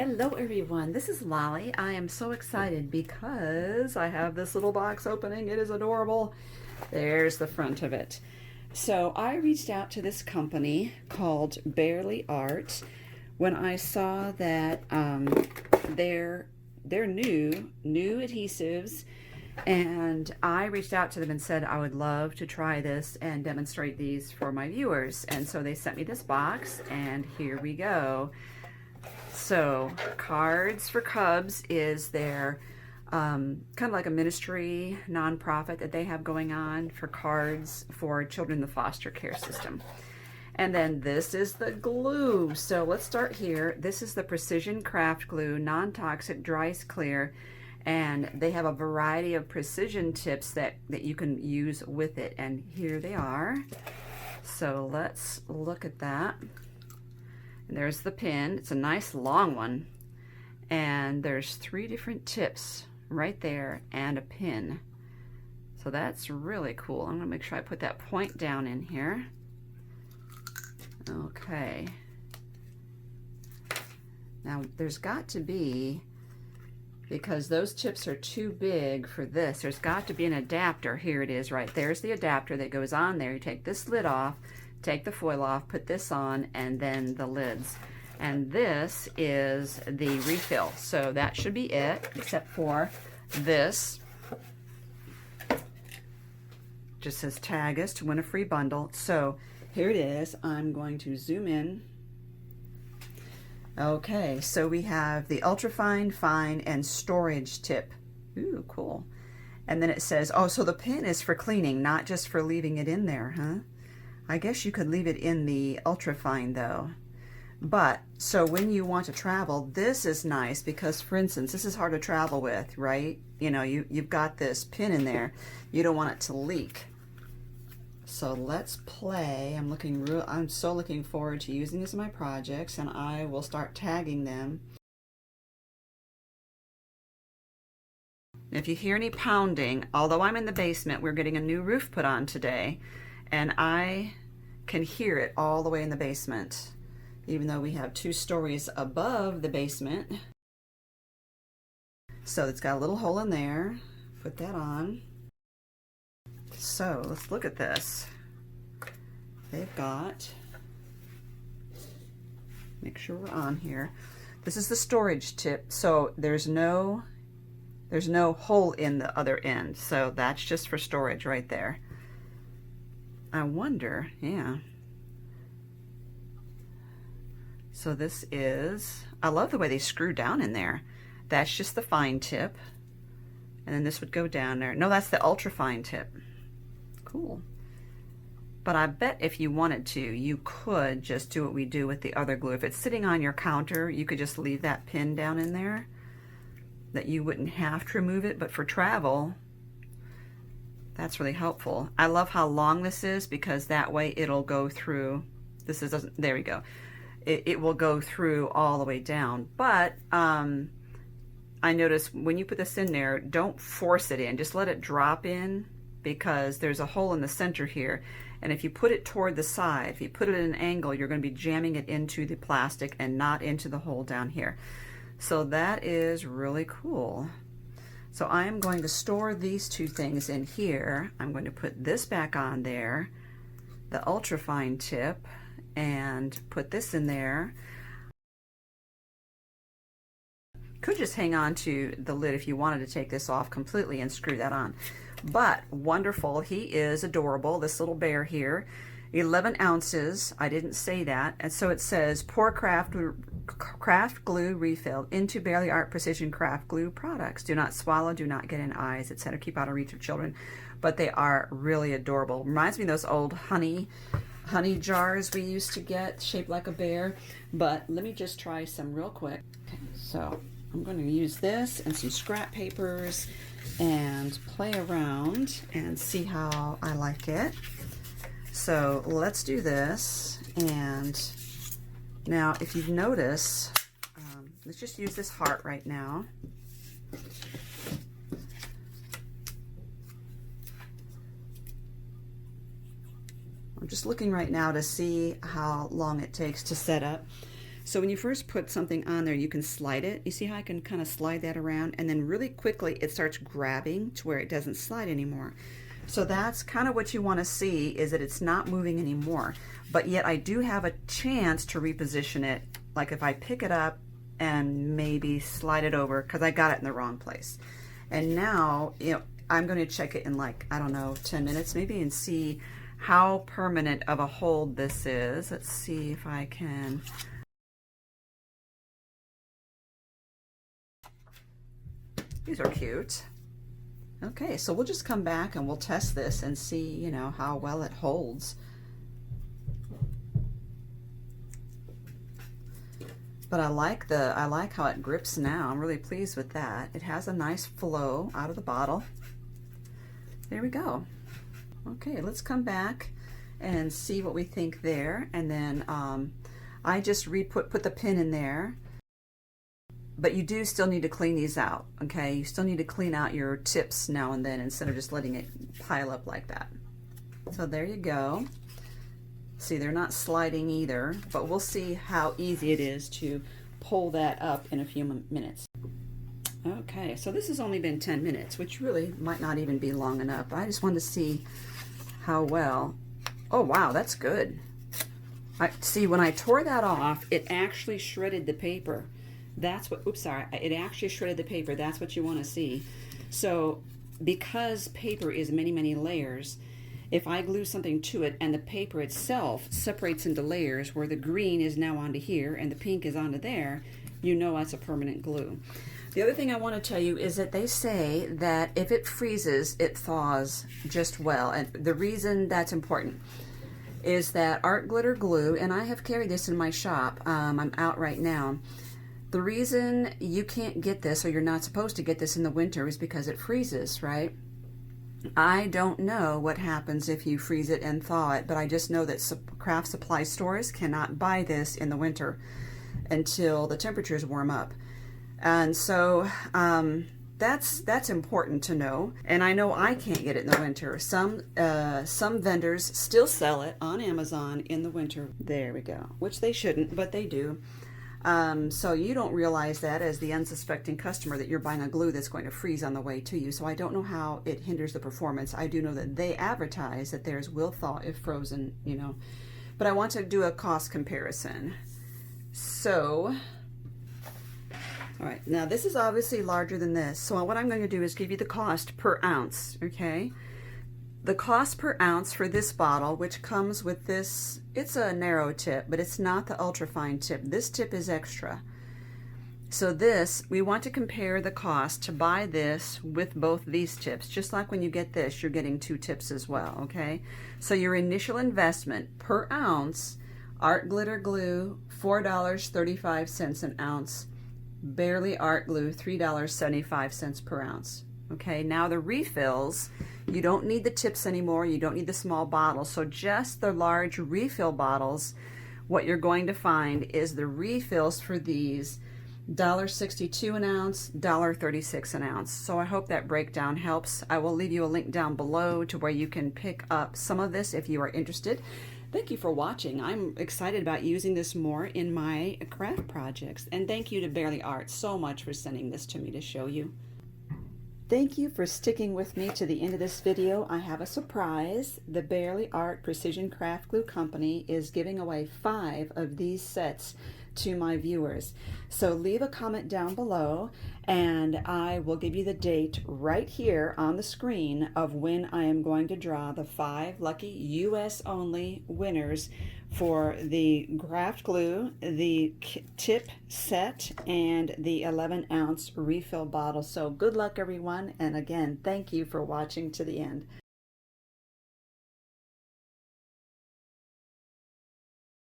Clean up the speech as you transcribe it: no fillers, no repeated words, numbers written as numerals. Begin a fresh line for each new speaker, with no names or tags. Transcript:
Hello everyone, this is Lolly. I am so excited because I have this little box opening. It is adorable. There's the front of it. So I reached out to this company called BEARLY Art when I saw that they're new adhesives, and I reached out to them and said I would love to try this and demonstrate these for my viewers. And so they sent me this box, and here we go. So Cards for Cubs is their kind of like a ministry nonprofit that they have going on for cards for children in the foster care system. And then this is the glue. So let's start here. This is the Precision Craft Glue, non-toxic, dries clear, and they have a variety of precision tips that you can use with it. And here they are. So let's look at that. There's the pin. It's a nice long one, and there's 3 different tips right there and a pin. So that's really cool. I'm gonna make sure I put that point down in here. Okay. Now there's got to be, because those tips are too big for this, there's got to be an adapter. Here it is right there's the adapter that goes on there. You take this lid off, take the foil off, put this on, and then the lids. And this is the refill. So that should be it, except for this. Just says tag us to win a free bundle. So here it is. I'm going to zoom in. Okay, so we have the ultrafine, fine, and storage tip. Ooh, cool. And then it says, oh, so the pin is for cleaning, not just for leaving it in there, huh? I guess you could leave it in the ultrafine though. But so when you want to travel, this is nice because, for instance, this is hard to travel with, right? You know, you've got this pin in there. You don't want it to leak. So let's play. I'm so looking forward to using this in my projects, and I will start tagging them. If you hear any pounding, although I'm in the basement, we're getting a new roof put on today, and I can hear it all the way in the basement, even though we have 2 stories above the basement. So it's got a little hole in there. Put that on. So let's look at this. They've got, make sure we're on here. This is the storage tip. So there's no hole in the other end. So that's just for storage right there. I wonder, yeah. So this is, I love the way they screw down in there. That's just the fine tip. And then this would go down there. No, that's the ultra fine tip. Cool. But I bet if you wanted to, you could just do what we do with the other glue. If it's sitting on your counter, you could just leave that pin down in there, that you wouldn't have to remove it. But for travel, that's really helpful. I love how long this is because that way it'll go through. This is, there we go. It will go through all the way down. But I notice when you put this in there, don't force it in. Just let it drop in because there's a hole in the center here. And if you put it toward the side, if you put it at an angle, you're going to be jamming it into the plastic and not into the hole down here. So that is really cool. So I am going to store these 2 things in here. I'm going to put this back on there, the ultrafine tip, and put this in there. Could just hang on to the lid if you wanted to take this off completely and screw that on. But wonderful, he is adorable, this little bear here. 11 ounces, I didn't say that. And so it says, pour craft glue refill into BEARLY Art Precision Craft Glue products. Do not swallow, do not get in eyes, etc. Keep out of reach of children. But they are really adorable. Reminds me of those old honey jars we used to get, shaped like a bear. But let me just try some real quick. Okay, so I'm going to use this and some scrap papers and play around and see how I like it. So let's do this. And now if you notice, let's just use this heart right now. I'm just looking right now to see how long it takes to set up. So when you first put something on there, you can slide it. You see how I can kind of slide that around, and then really quickly it starts grabbing to where it doesn't slide anymore. So that's kind of what you want to see, is that it's not moving anymore, but yet I do have a chance to reposition it, like if I pick it up and maybe slide it over because I got it in the wrong place. And now, you know, I'm going to check it in like, I don't know, 10 minutes maybe, and see how permanent of a hold this is. Let's see if I can. These are cute. Okay, so we'll just come back and we'll test this and see, you know, how well it holds. But I like how it grips now. I'm really pleased with that. It has a nice flow out of the bottle. There we go. Okay, let's come back and see what we think there. And then I just put the pin in there. But you do still need to clean these out, okay? You still need to clean out your tips now and then instead of just letting it pile up like that. So there you go. See, they're not sliding either, but we'll see how easy it is to pull that up in a few minutes. Okay, so this has only been 10 minutes, which really might not even be long enough. I just wanted to see how well. Oh, wow, that's good. See, when I tore that off, it actually shredded the paper. That's what, oops, sorry, it actually shredded the paper. That's what you want to see. So because paper is many, many layers, if I glue something to it and the paper itself separates into layers where the green is now onto here and the pink is onto there, you know that's a permanent glue. The other thing I want to tell you is that they say that if it freezes, it thaws just well. And the reason that's important is that art glitter glue, and I have carried this in my shop, I'm out right now. The reason you can't get this, or you're not supposed to get this in the winter, is because it freezes, right? I don't know what happens if you freeze it and thaw it, but I just know that craft supply stores cannot buy this in the winter until the temperatures warm up. And so that's important to know. And I know I can't get it in the winter. Some vendors still sell it on Amazon in the winter. There we go. Which they shouldn't, but they do. So you don't realize that as the unsuspecting customer that you're buying a glue that's going to freeze on the way to you. So I don't know how it hinders the performance. I do know that they advertise that theirs will thaw if frozen, you know. But I want to do a cost comparison. So, all right, now this is obviously larger than this. So what I'm going to do is give you the cost per ounce, okay? The cost per ounce for this bottle, which comes with this, it's a narrow tip, but it's not the ultra fine tip. This tip is extra. So this, we want to compare the cost to buy this with both these tips. Just like when you get this, you're getting 2 tips as well, okay? So your initial investment per ounce, art glitter glue, $4.35 an ounce. BEARLY art glue, $3.75 per ounce. Okay, now the refills, you don't need the tips anymore, you don't need the small bottles, so just the large refill bottles, what you're going to find is the refills for these $1.62 an ounce, $1.36 an ounce. So I hope that breakdown helps. I will leave you a link down below to where you can pick up some of this if you are interested. Thank you for watching. I'm excited about using this more in my craft projects. And thank you to BEARLY Art so much for sending this to me to show you. Thank you for sticking with me to the end of this video. I have a surprise. The BEARLY Art Precision Craft Glue Company is giving away 5 of these sets to my viewers. So leave a comment down below and I will give you the date right here on the screen of when I am going to draw the 5 lucky US only winners for the craft glue, the tip set, and the 11-ounce refill bottle. So good luck everyone, and again, thank you for watching to the end.